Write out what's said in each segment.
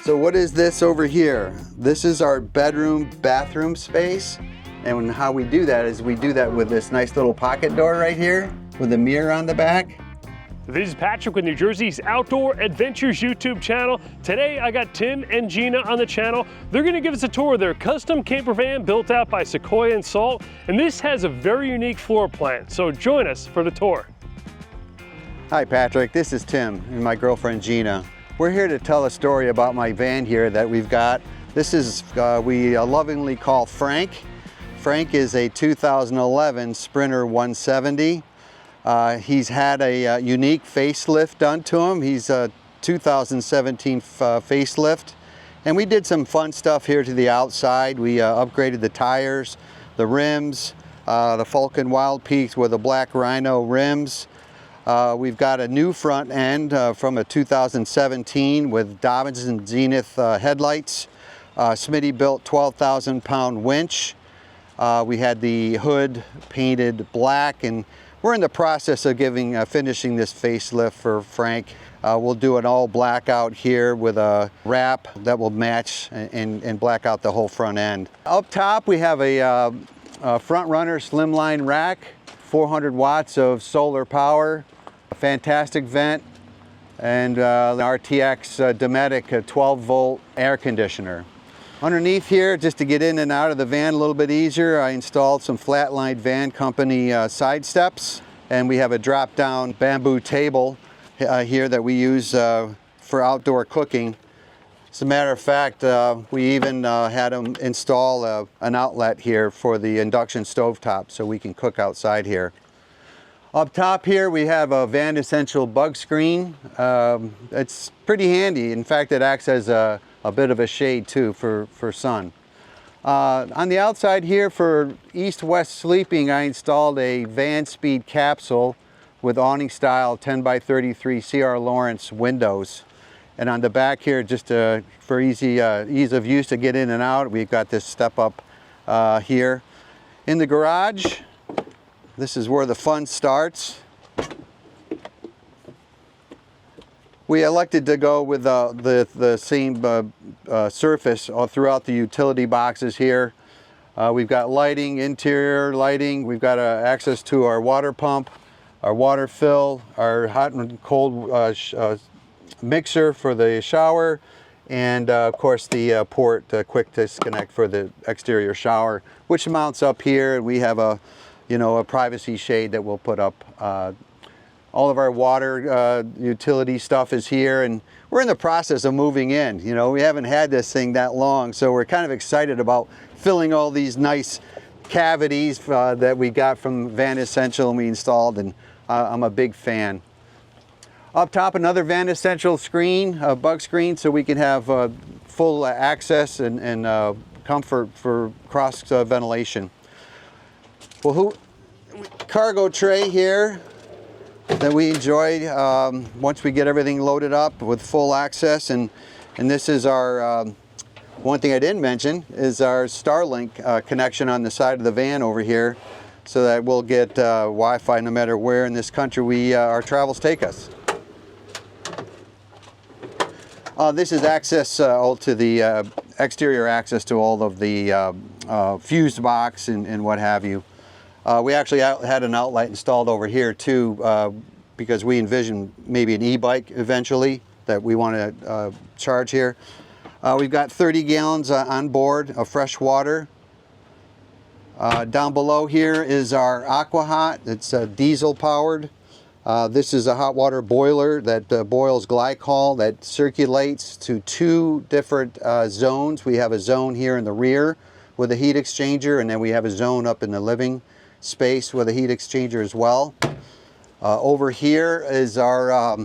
So what is this over here? This is our bedroom bathroom space. And how we do that is we do that with this nice little pocket door right here with a mirror on the back. This is Patrick with New Jersey's Outdoor Adventures YouTube channel. Today I got Tim and Gina on the channel. They're gonna give us a tour of their custom camper van built out by Sequoia and Salt. And this has a very unique floor plan. So join us for the tour. Hi Patrick, this is Tim and my girlfriend Gina. We're here to tell a story about my van here that we've got. This is, we lovingly call Frank. Frank is a 2011 Sprinter 170. He's had a unique facelift done to him. He's a 2017 facelift. And we did some fun stuff here to the outside. We upgraded the tires, the rims, the Falcon Wild Peaks with the black Rhino rims. We've got a new front end from a 2017 with Dobbins and Zenith headlights. Smitty built 12,000 pound winch. We had the hood painted black, and we're in the process of finishing this facelift for Frank. We'll do an all black out here with a wrap that will match and black out the whole front end. Up top we have a front runner slimline rack, 400 watts of solar power, a fantastic vent, and an RTX Dometic 12 volt air conditioner. Underneath here, just to get in and out of the van a little bit easier, I installed some Flatline Van Company side steps, and we have a drop down bamboo table here that we use for outdoor cooking. As a matter of fact, we even had them install an outlet here for the induction stovetop so we can cook outside here. Up top here we have a Van Essential bug screen. It's pretty handy. In fact, it acts as a bit of a shade too for sun. On the outside here for east-west sleeping, I installed a Van Speed capsule with awning style 10 by 33 C.R. Lawrence windows. And on the back here, just for ease of use to get in and out, we've got this step up here. In the garage, this is where the fun starts. We elected to go with the same surface all throughout the utility boxes here. We've got lighting, interior lighting. We've got access to our water pump, our water fill, our hot and cold mixer for the shower, and of course the port quick disconnect for the exterior shower, which mounts up here. And we have a privacy shade that we'll put up. All of our water utility stuff is here, and we're in the process of moving in. We haven't had this thing that long, so we're kind of excited about filling all these nice cavities that we got from Van Essential and we installed, and I'm a big fan. Up top, another Van Essential screen, a bug screen, so we can have full access and comfort for cross ventilation. Well, cargo tray here that we enjoy once we get everything loaded up with full access, and this is our one thing I didn't mention is our Starlink connection on the side of the van over here, so that we'll get Wi-Fi no matter where in this country our travels take us. This is access all to the exterior access to all of the fused box and what have you. We actually had an outlet installed over here too, because we envision maybe an e-bike eventually that we want to charge here. We've got 30 gallons on board of fresh water. Down below here is our AquaHot. It's diesel powered. This is a hot water boiler that boils glycol that circulates to two different zones. We have a zone here in the rear with a heat exchanger, and then we have a zone up in the living space with a heat exchanger as well. Over here is our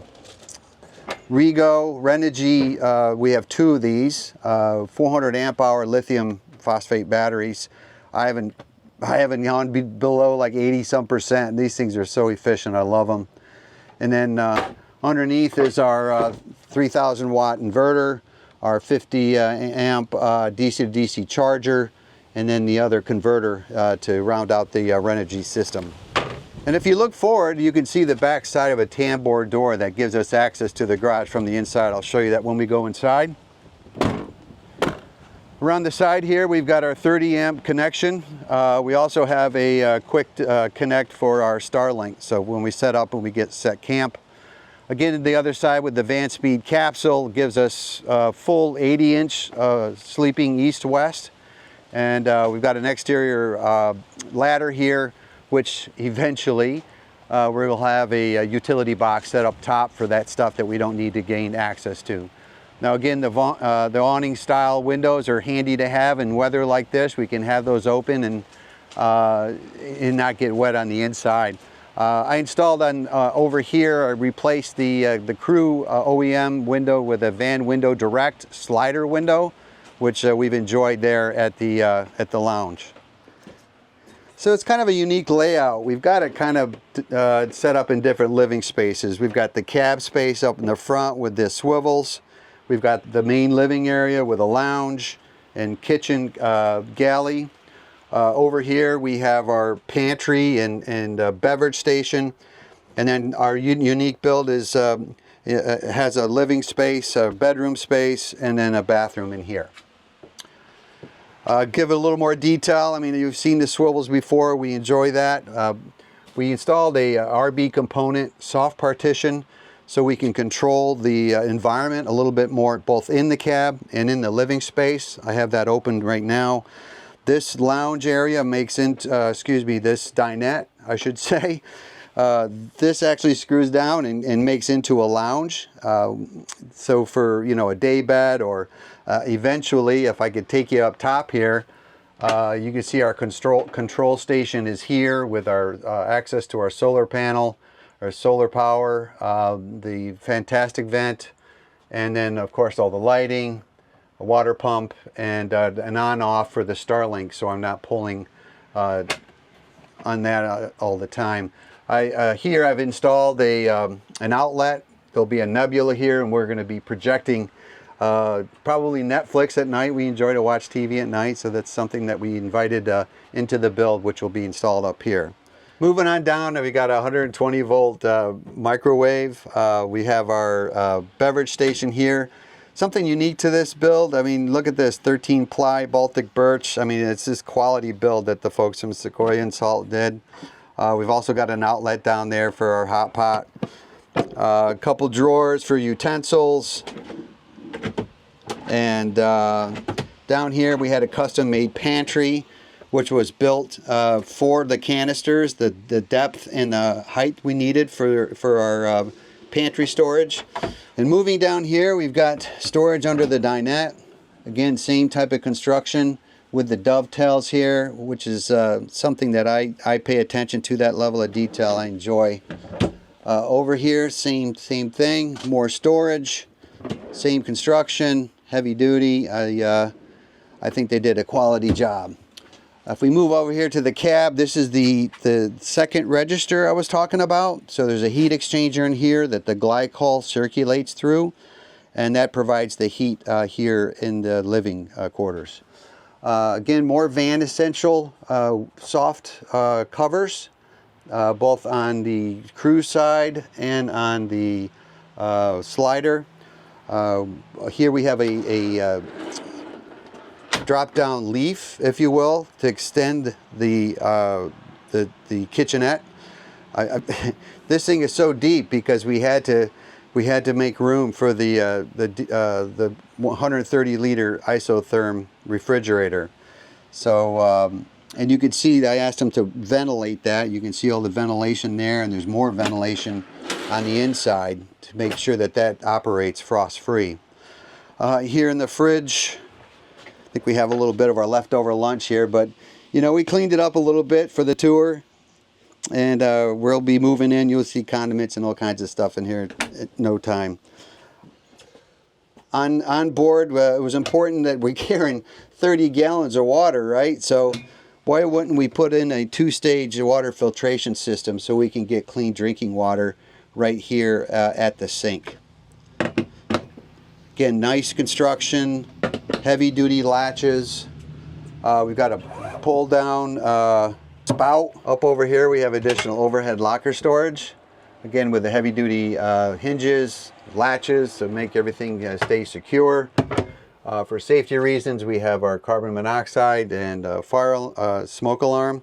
Rego Renogy. We have two of these 400 amp hour lithium phosphate batteries. I haven't gone below like 80-some%. These things are so efficient. I love them. And then underneath is our 3,000 watt inverter, our 50 amp DC to DC charger, and then the other converter to round out the Renogy system. And if you look forward, you can see the back side of a tambour door that gives us access to the garage from the inside. I'll show you that when we go inside. Around the side here, we've got our 30 amp connection. We also have a quick connect for our Starlink. So when we set up and we get set camp. Again, the other side with the Van Speed capsule gives us full 80-inch sleeping east-west. And we've got an exterior ladder here, which eventually we will have a utility box set up top for that stuff that we don't need to gain access to. Now again, the awning style windows are handy to have in weather like this. We can have those open and not get wet on the inside. I installed on over here, I replaced the Crew OEM window with a Van Window Direct slider window, which we've enjoyed there at the lounge. So it's kind of a unique layout. We've got it kind of set up in different living spaces. We've got the cab space up in the front with the swivels. We've got the main living area with a lounge and kitchen galley. Over here we have our pantry and beverage station, and then our unique build is has a living space, a bedroom space, and then a bathroom in here. Give it a little more detail. I mean, you've seen the swivels before. We enjoy that. We installed a RB component soft partition so we can control the environment a little bit more, both in the cab and in the living space. I have that opened right now. This lounge area makes into, this dinette, I should say. This actually screws down and makes into a lounge. So for, a day bed, or eventually, if I could take you up top here, you can see our control station is here with our access to our solar panel, our solar power, the fantastic vent, and then of course all the lighting, a water pump, and an on-off for the Starlink, so I'm not pulling on that all the time. Here I've installed an outlet. There'll be a nebula here, and we're going to be projecting probably Netflix at night. We enjoy to watch TV at night, so that's something that we invited into the build, which will be installed up here. Moving on down, we got a 120 volt microwave. We have our beverage station here. Something unique to this build, I mean, look at this, 13 ply Baltic birch. I mean, it's this quality build that the folks from Sequoia and Salt did. We've also got an outlet down there for our hot pot. A couple drawers for utensils. And down here we had a custom made pantry, which was built for the canisters, the depth and the height we needed for our pantry storage. And moving down here, we've got storage under the dinette. Again, same type of construction with the dovetails here, which is something that I pay attention to, that level of detail I enjoy. Over here, same thing, more storage, same construction, heavy duty. I think they did a quality job. If we move over here to the cab, this is the second register I was talking about. So there's a heat exchanger in here that the glycol circulates through, and that provides the heat here in the living quarters. Again, more Van Essential soft covers, both on the Crew side and on the slider. Here we have a drop-down leaf, if you will, to extend the kitchenette. This thing is so deep because we had to make room for the 130 liter isotherm refrigerator. So and you can see I asked them to ventilate that. You can see all the ventilation there, and there's more ventilation on the inside to make sure that operates frost-free. Here in the fridge, I think we have a little bit of our leftover lunch here, but we cleaned it up a little bit for the tour, and we'll be moving in. You'll see condiments and all kinds of stuff in here at no time. On board, it was important that we're carrying 30 gallons of water, right? So why wouldn't we put in a 2-stage water filtration system so we can get clean drinking water right here at the sink? Again, nice construction, heavy duty latches. We've got a pull down spout up over here. We have additional overhead locker storage. Again, with the heavy duty hinges, latches to make everything stay secure. For safety reasons, we have our carbon monoxide and fire smoke alarm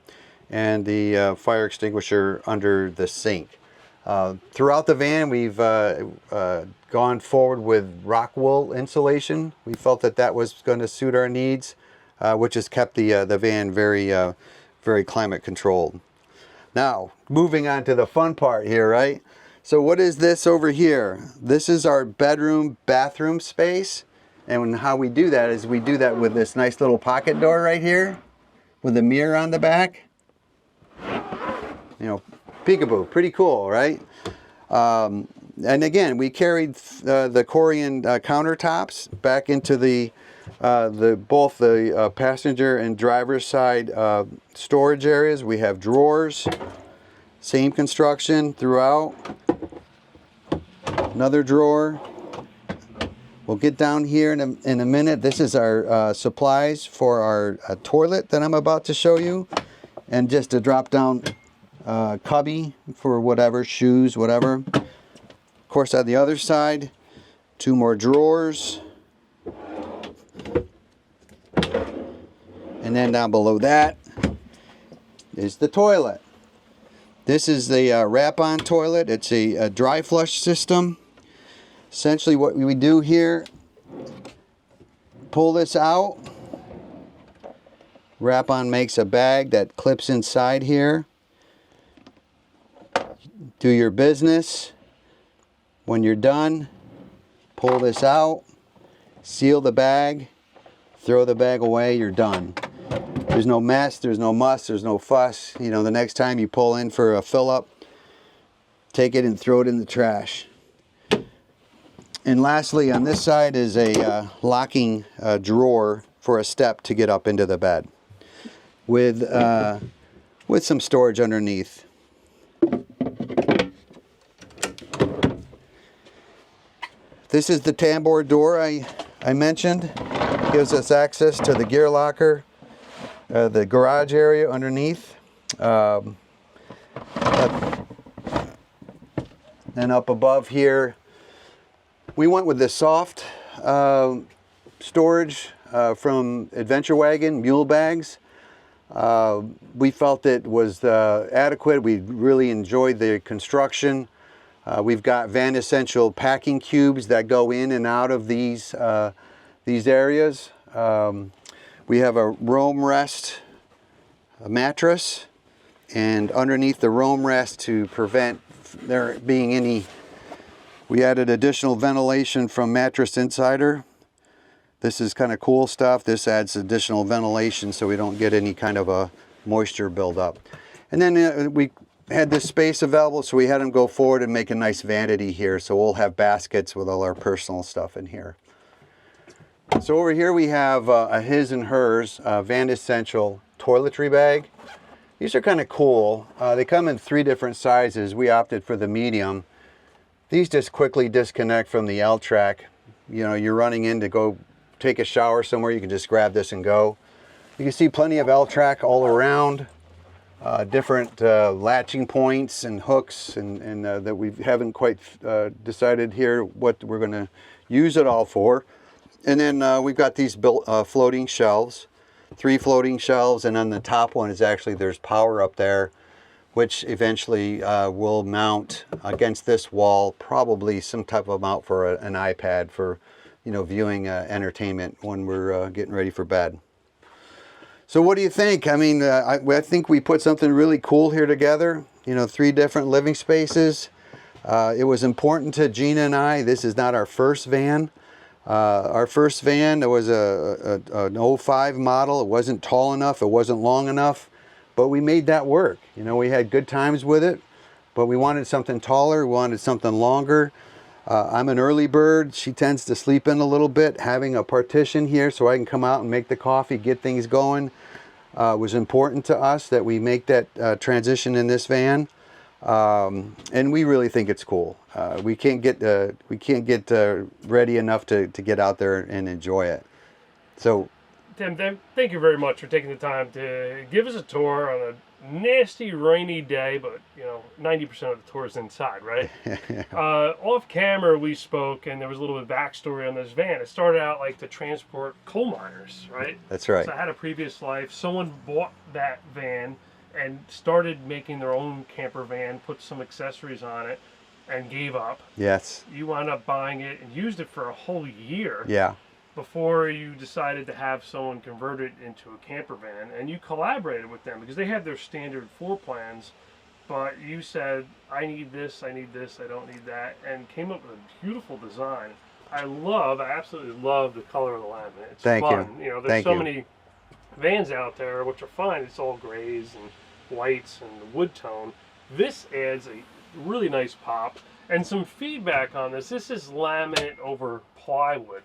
and the fire extinguisher under the sink. Throughout the van, we've gone forward with rock wool insulation. We felt that that was going to suit our needs, which has kept the van very climate controlled. Now, moving on to the fun part here, right? So what is this over here? This is our bedroom, bathroom space. And how we do that is we do that with this nice little pocket door right here with a mirror on the back. You know, peekaboo, pretty cool, right? And again, we carried the Corian countertops back into both the passenger and driver's side storage areas. We have drawers, same construction throughout. Another drawer. We'll get down here in a minute. This is our supplies for our toilet that I'm about to show you, and just a drop down cubby for whatever, shoes, whatever. Of course, on the other side, 2 more drawers. And then down below that is the toilet. This is the wrap-on toilet. It's a dry flush system. Essentially what we do here, pull this out. Wrap-on makes a bag that clips inside here. Do your business. When you're done, pull this out, seal the bag, throw the bag away, you're done. There's no mess, there's no muss, there's no fuss. You know, the next time you pull in for a fill-up, take it and throw it in the trash. And lastly, on this side is a locking drawer for a step to get up into the bed with some storage underneath. This is the tambour door I mentioned. Gives us access to the gear locker, the garage area underneath. And up above here, we went with this soft storage from Adventure Wagon, mule bags. We felt it was adequate. We really enjoyed the construction. We've got Van Essential packing cubes that go in and out of these areas. We have a Roam Rest mattress, and underneath the Roam Rest, to prevent there being any, we added additional ventilation from Mattress Insider. This is kind of cool stuff. This adds additional ventilation so we don't get any kind of a moisture buildup. And then we had this space available, so we had them go forward and make a nice vanity here. So we'll have baskets with all our personal stuff in here. So over here we have a his and hers Van Essential toiletry bag. These are kind of cool. They come in 3 different sizes. We opted for the medium. These just quickly disconnect from the L-track. You know, you're running in to go take a shower somewhere, you can just grab this and go. You can see plenty of L-track all around. Different latching points and hooks, and that we haven't quite decided here what we're going to use it all for. And then we've got these built floating shelves, 3 floating shelves, and on the top one is actually, there's power up there, which eventually will mount against this wall, probably some type of mount for an iPad for, you know, viewing entertainment when we're getting ready for bed. So what do you think? I mean, I think we put something really cool here together. You know, 3 different living spaces. It was important to Gina and I. This is not our first van. Our first van, it was an 05 model. It wasn't tall enough. It wasn't long enough. But we made that work. You know, we had good times with it. But we wanted something taller. We wanted something longer. I'm an early bird. She tends to sleep in a little bit. Having a partition here so I can come out and make the coffee, get things going, was important to us that we make that transition in this van. And we really think it's cool. We can't get ready enough to get out there and enjoy it. So, Tim, thank you very much for taking the time to give us a tour on nasty rainy day, but you know, 90% of the tour is inside, right? Off camera we spoke, and there was a little bit of backstory on this van. It started out like to transport coal miners, right? That's right. So I had a previous life. Someone bought that van and started making their own camper van, put some accessories on it, and gave up. Yes. You wound up buying it and used it for a whole year. Yeah. Before you decided to have someone convert it into a camper van, and you collaborated with them because they have their standard floor plans, but you said, I need this, I don't need that, and came up with a beautiful design. I absolutely love the color of the laminate. It's Thank fun. you. You know, there's so many vans out there which are fine. It's all grays and whites and the wood tone. This adds a really nice pop. And some feedback on this. This is laminate over plywood,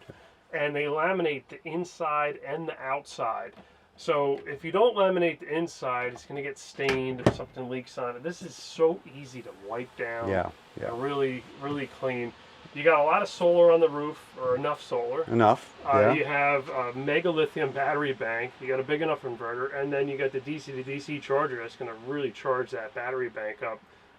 and they laminate the inside and the outside. So if you don't laminate the inside, it's going to get stained if something leaks on it. This is so easy to wipe down. Yeah. Really, really clean. You got a lot of solar on the roof, or enough solar. Enough. You have a mega lithium battery bank. You got a big enough inverter, and then you got the DC to DC charger that's going to really charge that battery bank up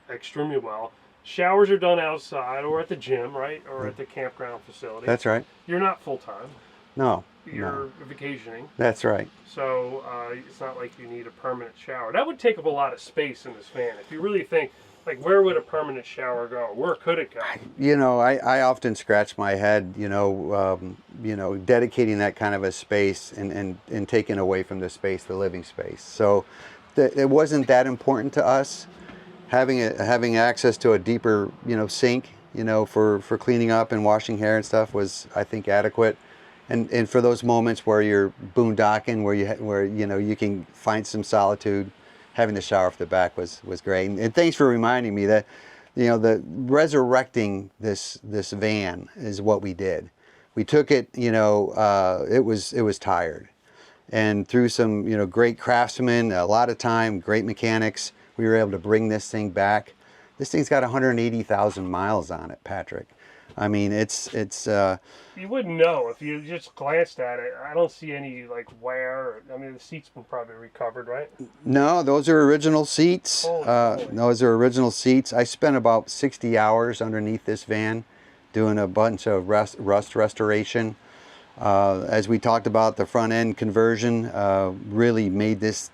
extremely well. Showers are done outside or at the gym, right? Or at the campground facility. That's right. You're not full-time. No. You're vacationing. That's right. So it's not like you need a permanent shower. That would take up a lot of space in this van. If you really think, like, where would a permanent shower go? Where could it go? You know, I often scratch my head, dedicating that kind of a space and taking away from the space, the living space. So it wasn't that important to us. Having access to a deeper, sink, for cleaning up and washing hair and stuff was, I think, adequate. And for those moments where you're boondocking, where you can find some solitude, having the shower off the back was great. And thanks for reminding me that, the resurrecting this van is what we did. We took it, it was tired, and through some great craftsmen, a lot of time, great mechanics, we were able to bring this thing back. This thing's got 180,000 miles on it, Patrick. I mean, it's. You wouldn't know if you just glanced at it. I don't see any like wear. I mean, the seats been probably recovered, right? No, those are original seats. Holy. Those are original seats. I spent about 60 hours underneath this van, doing a bunch of rust restoration. As we talked about, the front end conversion really made this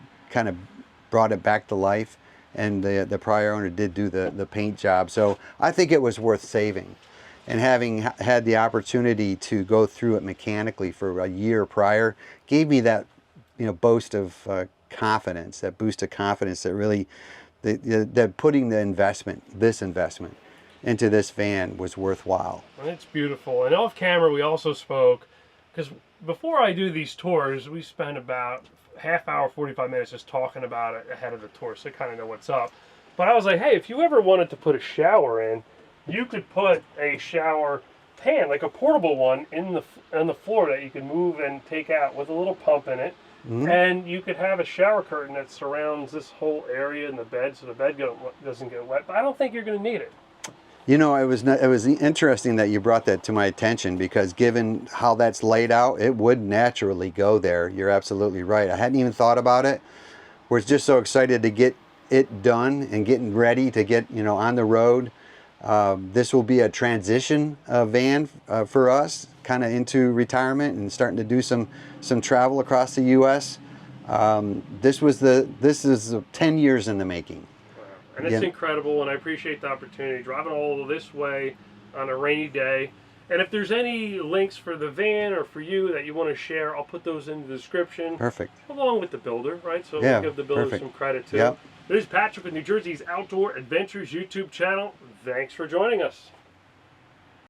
brought it back to life. And the prior owner did do the paint job. So I think it was worth saving. And having had the opportunity to go through it mechanically for a year prior gave me that boost of confidence, that boost of confidence that really, that putting this investment into this van was worthwhile. And it's beautiful. And off camera we also spoke, because before I do these tours, we spend about half hour, 45 minutes just talking about it ahead of the tour, so I kind of know what's up. But I was like, hey, if you ever wanted to put a shower in, you could put a shower pan, like a portable one, on the floor that you could move and take out with a little pump in it. Mm-hmm. And you could have a shower curtain that surrounds this whole area in the bed, so the bed doesn't get wet. But I don't think you're going to need it. It was interesting that you brought that to my attention, because given how that's laid out, it would naturally go there. You're absolutely right. I hadn't even thought about it. We're just so excited to get it done and getting ready to get on the road. This will be a transition van for us, kind of into retirement and starting to do some travel across the U.S. This is 10 years in the making. And it's incredible, and I appreciate the opportunity driving all this way on a rainy day. And if there's any links for the van or for you that you want to share, I'll put those in the description. Perfect. Along with the builder, right? So we'll give the builder some credit too. Yep. This is Patrick with New Jersey's Outdoor Adventures YouTube channel. Thanks for joining us.